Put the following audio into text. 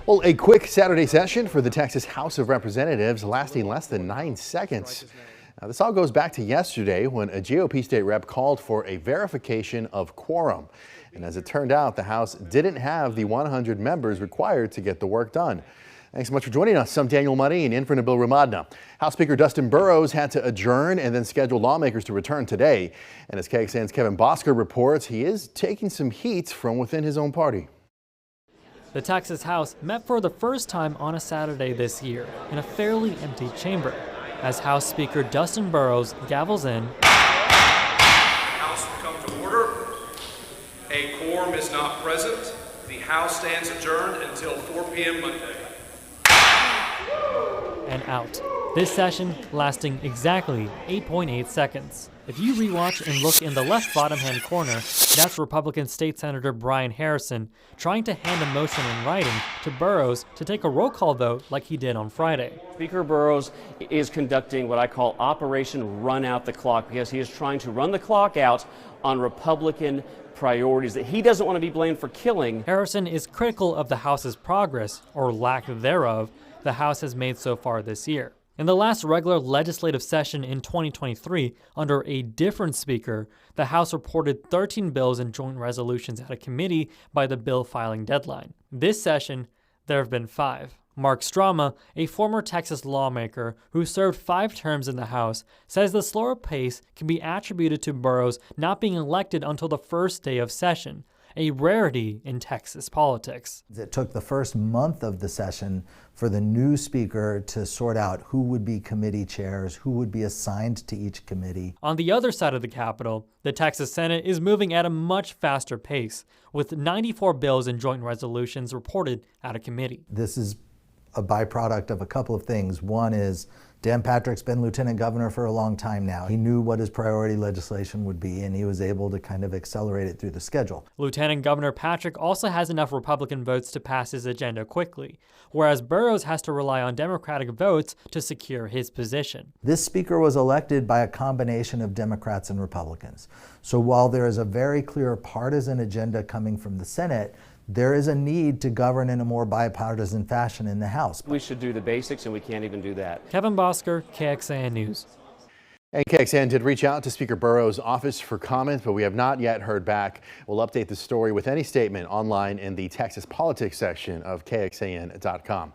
Well, a quick Saturday session for the Texas House of Representatives lasting less than 9 seconds. Now, this all goes back to yesterday when a GOP state rep called for a verification of quorum. And as it turned out, the House didn't have the 100 members required to get the work done. Thanks so much for joining us. I'm Daniel Money and in for Nabil Ramadna. House Speaker Dustin Burrows had to adjourn and then schedule lawmakers to return today. And as KXAN's Kevin Bosker reports, he is taking some heat from within his own party. The Texas House met for the first time on a Saturday this year in a fairly empty chamber as House Speaker Dustin Burrows gavels in. House will come to order. A quorum is not present. The House stands adjourned until 4 p.m. Monday. And out. This session lasting exactly 8.8 seconds. If you rewatch and look in the left bottom hand corner, that's Republican State Senator Brian Harrison trying to hand a motion in writing to Burrows to take a roll call vote like he did on Friday. Speaker Burrows is conducting what I call Operation Run Out the Clock because he is trying to run the clock out on Republican priorities that he doesn't want to be blamed for killing. Harrison is critical of the House's progress, or lack thereof, the House has made so far this year. In the last regular legislative session in 2023, under a different speaker, the House reported 13 bills and joint resolutions out of committee by the bill filing deadline. This session, there have been 5. Mark Strama, a former Texas lawmaker who served 5 terms in the House, says the slower pace can be attributed to Burrows not being elected until the first day of session, a rarity in Texas politics. It took the first month of the session for the new speaker to sort out who would be committee chairs, who would be assigned to each committee. On the other side of the Capitol, the Texas Senate is moving at a much faster pace, with 94 bills and joint resolutions reported out of committee. This is a byproduct of a couple of things. One is Dan Patrick's been lieutenant governor for a long time now. He knew what his priority legislation would be, and he was able to kind of accelerate it through the schedule. Lieutenant Governor Patrick also has enough Republican votes to pass his agenda quickly, whereas Burrows has to rely on Democratic votes to secure his position. This speaker was elected by a combination of Democrats and Republicans. So while there is a very clear partisan agenda coming from the Senate, there is a need to govern in a more bipartisan fashion in the House. We should do the basics, and we can't even do that. Kevin Bosker, KXAN News. And KXAN did reach out to Speaker Burrows' office for comment, but we have not yet heard back. We'll update the story with any statement online in the Texas politics section of KXAN.com.